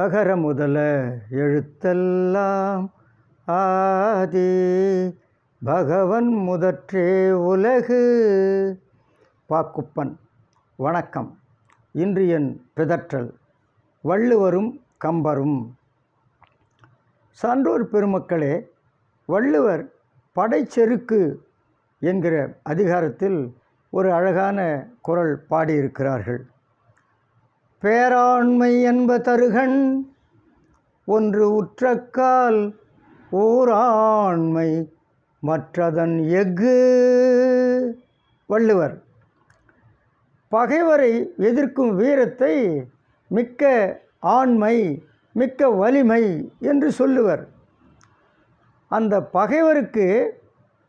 அகர முதல எழுத்தெல்லாம் ஆதி பகவன் முதற்றே உலகு. பாக்குப்பன். வணக்கம். இன்று என் பிதற்றல் வள்ளுவரும் கம்பரும். சான்றோர் பெருமக்களே, வள்ளுவர் படைச்செருக்கு என்கிற அதிகாரத்தில் ஒரு அழகான குறள் பாடியிருக்கிறார்கள். பேராண்மை என்ப தருகண் ஒன்று உற்றக்கால் ஓராண்மை மற்றதன் எஃகு. வள்ளுவர் பகைவரை எதிர்க்கும் வீரத்தை மிக்க ஆண்மை, மிக்க வலிமை என்று சொல்லுவர். அந்த பகைவருக்கு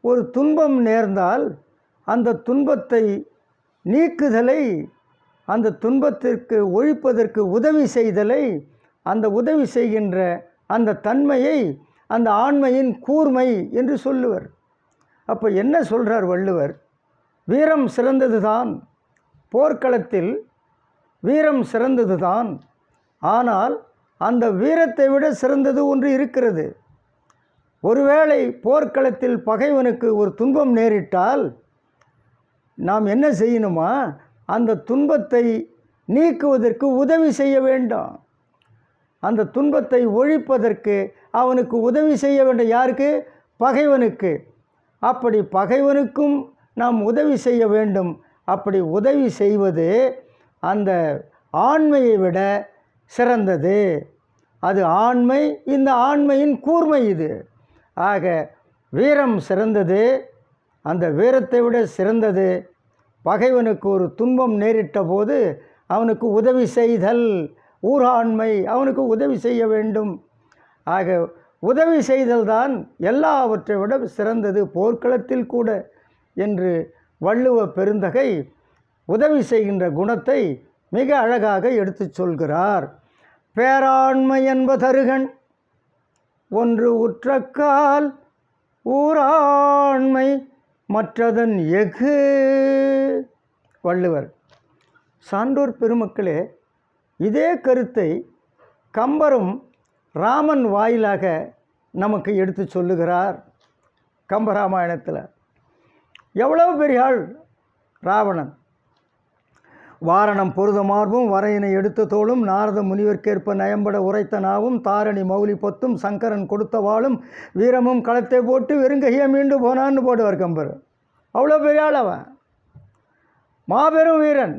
ஒரு துன்பம் நேர்ந்தால் அந்த துன்பத்தை நீக்குதலை, அந்த துன்பத்திற்கு ஒழிப்பதற்கு உதவி செய்தலை, அந்த உதவி செய்கின்ற அந்த தன்மையை, அந்த ஆண்மையின் கூர்மை என்று சொல்லுவர். அப்போ என்ன சொல்கிறார் வள்ளுவர்? வீரம் சிறந்தது தான், போர்க்களத்தில் வீரம் சிறந்தது தான். ஆனால் அந்த வீரத்தை விட சிறந்தது ஒன்று இருக்கிறது. ஒருவேளை போர்க்களத்தில் பகைவனுக்கு ஒரு துன்பம் நேரிட்டால் நாம் என்ன செய்யணுமா? அந்த துன்பத்தை நீக்குவதற்கு உதவி செய்ய வேண்டும். அந்த துன்பத்தை ஒழிப்பதற்கு அவனுக்கு உதவி செய்ய வேண்டும். யாருக்கு? பகைவனுக்கு. அப்படி பகைவனுக்கும் நாம் உதவி செய்ய வேண்டும். அப்படி உதவி செய்வது அந்த ஆண்மையை விட சிறந்தது. அது ஆண்மை, இந்த ஆண்மையின் கூர்மை இது. ஆக வீரம் சிறந்தது, அந்த வீரத்தை விட சிறந்தது பகைவனுக்கு ஒரு துன்பம் நேரிட்ட போது அவனுக்கு உதவி செய்தல். ஊராண்மை, அவனுக்கு உதவி செய்ய வேண்டும். ஆக உதவி செய்தல் தான் எல்லாவற்றை விட சிறந்தது போர்க்களத்தில் கூட என்று வள்ளுவ பெருந்தகை உதவி செய்கின்ற குணத்தை மிக அழகாக எடுத்து சொல்கிறார். பேராண்மை என்ப தருகண் ஒன்று உற்றக்கால் ஊராண்மை மற்றதன் எஃகு. வள்ளுவர். சான்றோர் பெருமக்களே, இதே கருத்தை கம்பரும் ராமன் வாயிலாக நமக்கு எடுத்து சொல்லுகிறார். கம்பராமாயணத்தில் எவ்வளவு பெரிய ஆள் ராவணன்! வாரணம் பொருத மார்பும் வரையினை எடுத்த தோளும் நாரத முனிவர்க்கேற்ப நயம்பட உரைத்த நாவும் தாரணி மௌலி பொத்தும் சங்கரன் கொடுத்த வாளும் வீரமும் களத்தை போட்டு வெறுங்கையை மீண்டு போனான்னு போடுவார் கம்பர். அவ்வளோ பெரிய ஆள் அவன், மாபெரும் வீரன்.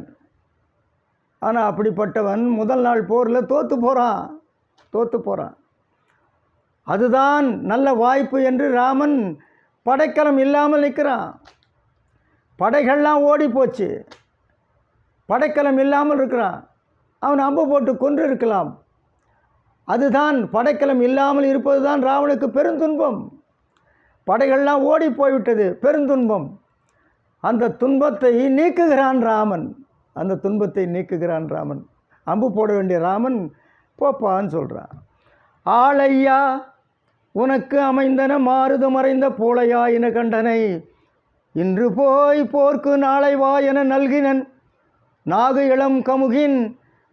ஆனால் அப்படிப்பட்டவன் முதல் நாள் போரில் தோற்று போகிறான். அதுதான் நல்ல வாய்ப்பு என்று ராமன் படைக்கலம் இல்லாமல் நிற்கிறான். படைகள்லாம் ஓடி போச்சு, படைக்கலம் இல்லாமல் இருக்கிறான். அவன் அம்பு போட்டு கொன்று இருக்கலாம். அதுதான் படைக்கலம் இல்லாமல் இருப்பது தான் ராவனுக்கு பெருந்துன்பம். படைகள்லாம் ஓடி போய்விட்டது, பெருந்துன்பம். அந்த துன்பத்தை நீக்குகிறான் ராமன். அந்த துன்பத்தை நீக்குகிறான் ராமன். அம்பு போட வேண்டிய ராமன் போப்பான்னு சொல்கிறான். ஆளையா உனக்கு அமைந்தன மாறுது மறைந்த போலையாயின கண்டனை இன்று போய் போர்க்கு நாளை வா என நல்கினன் நாகு இளம் கமுகின்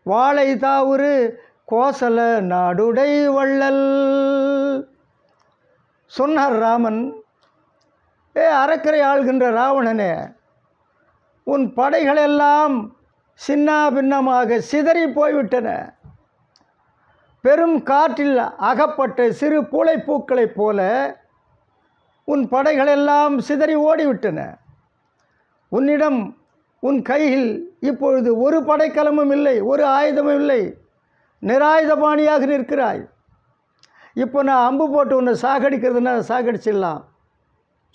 வாழை தாவுரு கோசல நாடுடை வள்ளல். சொன்னார் ராமன். அறக்கரை ஆள்கின்ற ராவணனே, உன் படைகளெல்லாம் சின்ன பின்னமாக சிதறி போய்விட்டன. பெரும் காற்றில் அகப்பட்ட சிறு பூளைப்பூக்களைப் போல உன் படைகளெல்லாம் சிதறி ஓடிவிட்டன. உன்னிடம், உன் கையில் இப்பொழுது ஒரு படைக்கலமும் இல்லை, ஒரு ஆயுதமும் இல்லை. நிராயுதபாணியாக நிற்கிறாய். இப்போ நான் அம்பு போட்டு உன்னை சாகடிக்கிறதுனா சாகடிச்சிடலாம்.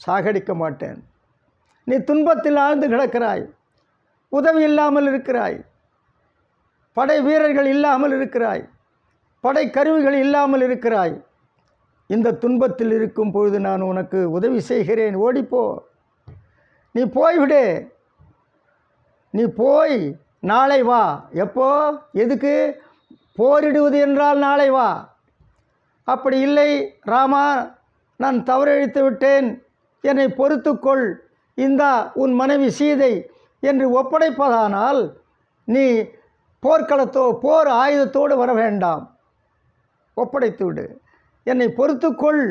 சாகடிக்க மாட்டேன். நீ துன்பத்தில் ஆழ்ந்து கிடக்கிறாய், உதவி இல்லாமல் இருக்கிறாய், படை வீரர்கள் இல்லாமல் இருக்கிறாய், படை கருவிகள் இல்லாமல் இருக்கிறாய். இந்த துன்பத்தில் இருக்கும் பொழுது நான் உனக்கு உதவி செய்கிறேன். ஓடிப்போ, நீ போய்விடு. நீ போய் நாளை வா. எப்போ? எதுக்கு? போரிடுவது என்றால் நாளை வா. அப்படி இல்லை ராமா, நான் தவறிழைத்து விட்டேன், என்னை பொறுத்துக்கொள், இந்தா உன் மனைவி சீதை என்று ஒப்படைப்பதானால் நீ போர்க்களத்தோ போர் ஆயுதத்தோடு வர வேண்டாம். ஒப்படைத்து விடு, என்னை பொறுத்துக்கொள்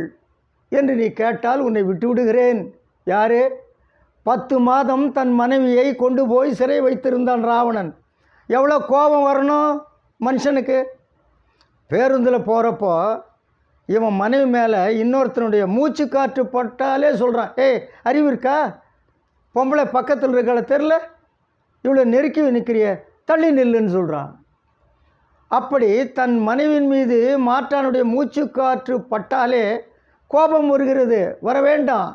என்று நீ கேட்டால் உன்னை விட்டு விடுகிறேன். யார்? 10 மாதம் தன் மனைவியை கொண்டு போய் சிறை வைத்திருந்தான் ராவணன். எவ்வளோ கோபம் வரணும் மனுஷனுக்கு? பேருந்தில் போகிறப்போ இவன் மனைவி மேலே இன்னொருத்தனுடைய மூச்சு காற்று பட்டாலே சொல்கிறான், ஏய் அறிவு இருக்கா, பொம்பளை பக்கத்தில் இருக்கிற தெரில, இவ்வளோ நெருக்கி நிற்கிறிய, தள்ளி நில்லுன்னு சொல்கிறான். அப்படி தன் மனைவின் மீது மாற்றானுடைய மூச்சு காற்று பட்டாலே கோபம் வருகிறது, வர வேண்டாம்.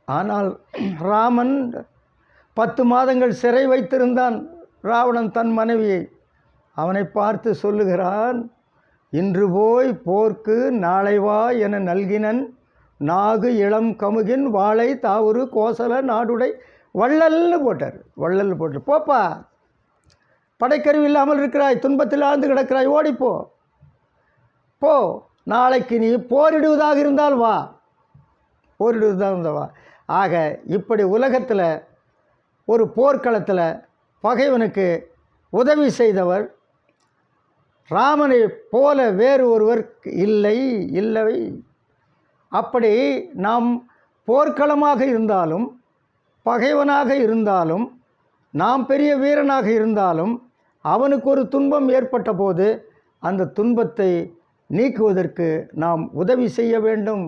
ஆனால் ராமன் 10 மாதங்கள் சிறை வைத்திருந்தான் ராவணன் தன் மனைவியை. அவனை பார்த்து சொல்லுகிறான், இன்று போய் போர்க்கு நாளை வா என நல்கினன் நாகு இளம் கமுகின் வாழை தாவுரு கோசல நாடுடை வள்ளல்னு போட்டார். வள்ளல் போட்டு போப்பா, படைக்கருவி இல்லாமல் இருக்கிறாய், துன்பத்தில் ஆழ்ந்து கிடக்கிறாய், ஓடிப்போ போ, நாளைக்கு நீ போரிடுவதாக இருந்தால் வா, போரிடுவதாக இருந்தால் வா. ஆக இப்படி உலகத்தில் ஒரு போர்க்களத்தில் பகைவனுக்கு உதவி செய்தவர் ராமனை போல வேறு ஒருவர் இல்லை. அப்படி நாம் போர்க்களமாக இருந்தாலும் பகைவனாக இருந்தாலும் நாம் பெரிய வீரனாக இருந்தாலும் அவனுக்கு ஒரு துன்பம் ஏற்பட்ட போது அந்த துன்பத்தை நீக்குவதற்கு நாம் உதவி செய்ய வேண்டும்.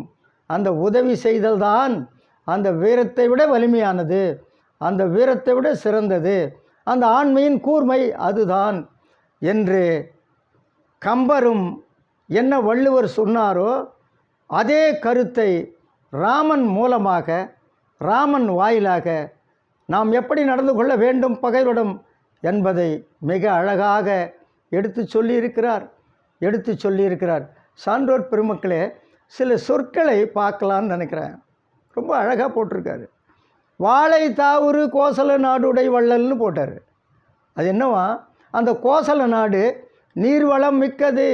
அந்த உதவி செய்தல்தான் அந்த வீரத்தை விட வலிமையானது, அந்த வீரத்தை விட சிறந்தது, அந்த ஆண்மையின் கூர்மை அதுதான் என்று கம்பரும் என்ன வள்ளுவர் சொன்னாரோ அதே கருத்தை ராமன் மூலமாக, ராமன் வாயிலாக நாம் எப்படி நடந்து கொள்ள வேண்டும் பகைவரிடம் என்பதை மிக அழகாக எடுத்து சொல்லியிருக்கிறார். சான்றோர் பெருமக்களே, சில சொற்களை பார்க்கலான்னு நினைக்கிறேன். ரொம்ப அழகாக போட்டிருக்காரு. வாழை தாவுரு கோசல நாடுடை வள்ளல்னு போட்டார். அது என்னவா? அந்த கோசல நாடு நீர்வளம் மிக்கது,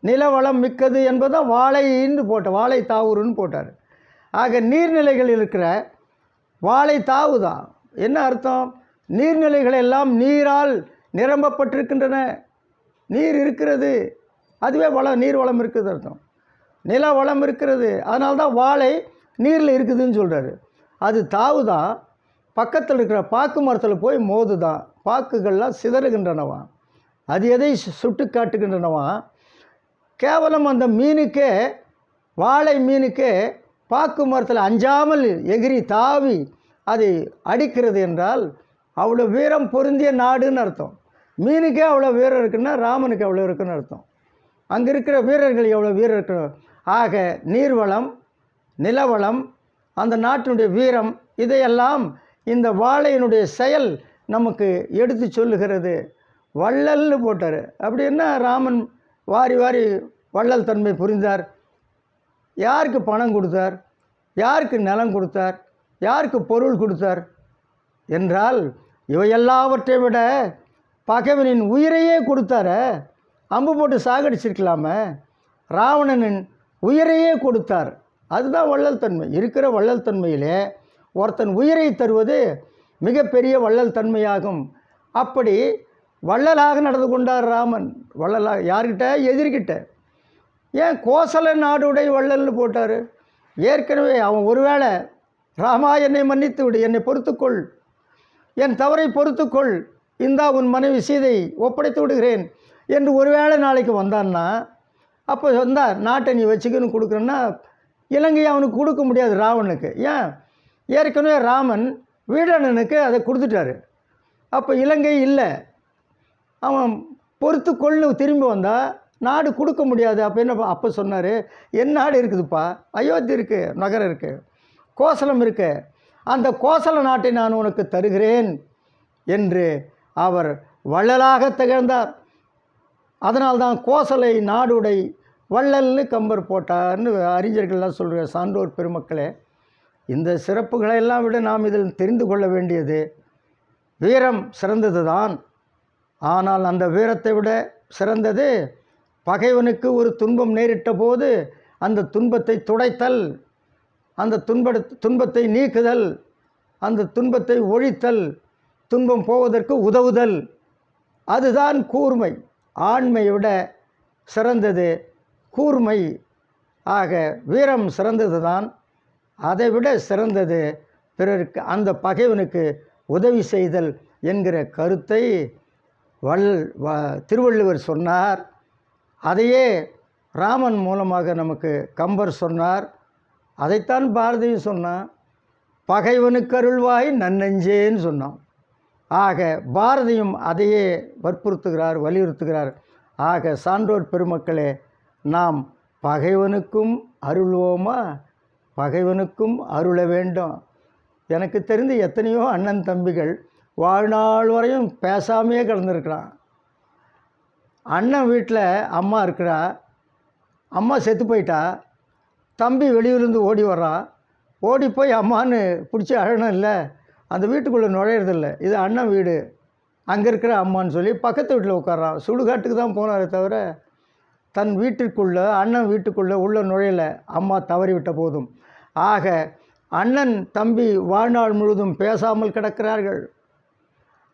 நிலவளம் மிக்கது என்பதான் வாழைன்னு வாழை தாவுருன்னு போட்டார். ஆக நீர்நிலைகளில் இருக்கிற வாழை தாவு தான். என்ன அர்த்தம்? நீர்நிலைகள் எல்லாம் நீரால் நிரம்பப்பட்டிருக்கின்றன, நீர் இருக்கிறது, அதுவே நீர் வளம் இருக்குது அர்த்தம். நில வளம் இருக்கிறது, அதனால்தான் வாழை நீரில் இருக்குதுன்னு சொல்கிறாரு. அது தாவு தான். பக்கத்தில் இருக்கிற பாக்கு மரத்தில் போய் மோது தான், பாக்குகள்லாம் சிதறுகின்றனவா. அது எதை சுட்டு காட்டுகின்றனவா? கேவலம் அந்த மீனுக்கே, வாழை மீனுக்கே பாக்கு மரத்தில் அஞ்சாமல் எகிரி தாவி அதை அடிக்கிறது என்றால் அவ்வளோ வீரம் பொருந்திய நாடுன்னு அர்த்தம். மீனுக்கே அவ்வளோ வீரம் இருக்குன்னா ராமனுக்கு அவ்வளோ இருக்குன்னு அர்த்தம். அங்கே இருக்கிற வீரர்கள் எவ்வளோ வீரம் இருக்கணும். ஆக நீர்வளம், நிலவளம், அந்த நாட்டினுடைய வீரம், இதையெல்லாம் இந்த வாழையினுடைய செயல் நமக்கு எடுத்து சொல்லுகிறது. வள்ளல்னு போட்டார். அப்படி என்ன ராமன் வாரி வாரி வள்ளல் தன்மை புரிந்தார்? யாருக்கு பணம் கொடுத்தார்? யாருக்கு நிலம் கொடுத்தார்? யாருக்கு பொருள் கொடுத்தார் என்றால் இவையெல்லாவற்றை விட பகைவனின் உயிரையே கொடுத்தார. அம்பு போட்டு சாகடிச்சிருக்கலாமே, ராவணனின் உயிரையே கொடுத்தார். அதுதான் வள்ளல் தன்மை. இருக்கிற வள்ளல் தன்மையிலே ஒருத்தன் உயிரை தருவது மிகப்பெரிய வள்ளல் தன்மையாகும். அப்படி வள்ளலாக நடந்து கொண்டார் ராமன். வள்ளலாக யார்கிட்ட? எதிர்கிட்ட. ஏன் கோசல நாடுடை வள்ளல்னு போட்டார்? ஏற்கனவே அவன் ஒருவேளை ராமா என்னை மன்னித்து விடு, என்னை பொறுத்துக்கொள், என் தவறை பொறுத்துக்கொள், இந்தா உன் மனைவி சீதை ஒப்படைத்து விடுகிறேன் என்று ஒருவேளை நாளைக்கு வந்தான்னா, அப்போ வந்தா நாட்டை நீ வச்சுக்கன்னு கொடுக்குறேன்னா இலங்கையை அவனுக்கு கொடுக்க முடியாது ராவணனுக்கு. ஏன்? ஏற்கனவே ராமன் வீடணனுக்கு அதை கொடுத்துட்டாரு. அப்போ இலங்கை இல்லை, அவன் பொறுத்து கொள்ளு திரும்பி வந்தால் நாடு கொடுக்க முடியாது. அப்போ என்ன? அப்போ சொன்னார், என் நாடு இருக்குதுப்பா, அயோத்தி இருக்குது, நகரம் இருக்குது, கோசலம் இருக்கு, அந்த கோசல நாட்டை நான் உனக்கு தருகிறேன் என்று அவர் வள்ளலாக திகழ்ந்தார். அதனால்தான் கோசலை நாடுடை வள்ளல்னு கம்பர் போட்டார்னு அறிஞர்கள்லாம் சொல்கிற சான்றோர் பெருமக்களே, இந்த சிறப்புகளை எல்லாம் விட நாம் இதில் தெரிந்து கொள்ள வேண்டியது, வீரம் சிறந்தது தான். ஆனால் அந்த வீரத்தை விட சிறந்தது பகைவனுக்கு ஒரு துன்பம் நேரிட்ட போது அந்த துன்பத்தை துடைத்தல், அந்த துன்பத்தை நீக்குதல், அந்த துன்பத்தை ஒழித்தல், துன்பம் போவதற்கு உதவுதல். அதுதான் கூர்மை. ஆண்மையை விட சிறந்தது கூர்மை. ஆக வீரம் சிறந்தது தான். அதைவிட சிறந்தது பிறருக்கு அந்த பகைவனுக்கு உதவி செய்தல் என்கிற கருத்தை திருவள்ளுவர் சொன்னார். அதையே ராமன் மூலமாக நமக்கு கம்பர் சொன்னார். அதைத்தான் பாரதியும் சொன்னான். பகைவனுக்கு அருள்வாய் நன்னெஞ்சேன்னு சொன்னான். ஆக பாரதியும் அதையே வற்புறுத்துகிறார், வலியுறுத்துகிறார். ஆக சான்றோர் பெருமக்களே, நாம் பகைவனுக்கும் அருள்வோமா, பகைவனுக்கும் அருள வேண்டும். எனக்கு தெரிந்து எத்தனையோ அண்ணன் தம்பிகள் வாழ்நாள் வரையும் பேசாமையே கிடந்திருக்கிறான். அண்ணன் வீட்டில் அம்மா இருக்கிறா, அம்மா செத்து போயிட்டா, தம்பி வெளியூர்லேருந்து ஓடி வர்றான். ஓடி போய் அம்மான்னு பிடிச்சி அழணும் இல்லை, அந்த வீட்டுக்குள்ளே நுழையிறதில்ல. இது அண்ணன் வீடு, அங்கே இருக்கிற அம்மான்னு சொல்லி பக்கத்து வீட்டில் உட்காரான். சுடுகாட்டுக்கு தான் போனாரே தவிர தன் வீட்டிற்குள்ளே, அண்ணன் வீட்டுக்குள்ளே உள்ள நுழையலை, அம்மா தவறிவிட்ட போதும். ஆக அண்ணன் தம்பி வாழ்நாள் முழுதும் பேசாமல் கிடக்கிறார்கள்.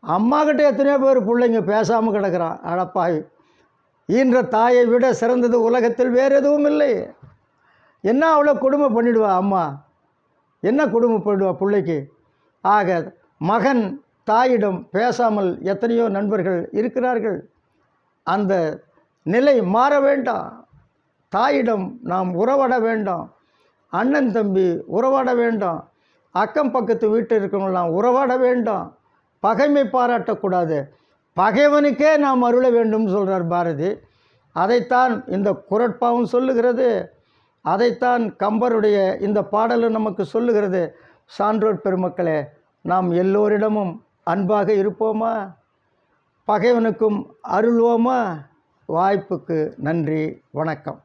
அம்மாக்கிட்ட எத்தனையோ பேர் பிள்ளைங்க பேசாமல் கிடக்கிறான். அடப்பாய், ஈன்ற தாயை விட சிறந்தது உலகத்தில் வேறு எதுவும் இல்லை. என்ன அவ்வளோ கொடுமை பண்ணிடுவா அம்மா, என்ன கொடுமை பண்ணிடுவா பிள்ளைக்கு. ஆக மகன் தாயிடம் பேசாமல் எத்தனையோ நண்பர்கள் இருக்கிறார்கள். அந்த நிலை மாற வேண்டாம். தாயிடம் நாம் உறவாட வேண்டாம், அண்ணன் தம்பி உறவாட வேண்டாம், அக்கம் பக்கத்து வீட்டில் இருக்கிறவங்களாம் உறவாட வேண்டாம், பகைமை பாராட்டக்கூடாது, பகைவனுக்கே நாம் அருள வேண்டும்னு சொல்கிறார் பாரதி. அதைத்தான் இந்த குறட்பாவும் சொல்லுகிறது, அதைத்தான் கம்பருடைய இந்த பாடலும் நமக்கு சொல்லுகிறது. சான்றோர் பெருமக்களே, நாம் எல்லோரிடமும் அன்பாக இருப்போமா, பகைவனுக்கும் அருள்வோமா? வாய்ப்புக்கு நன்றி, வணக்கம்.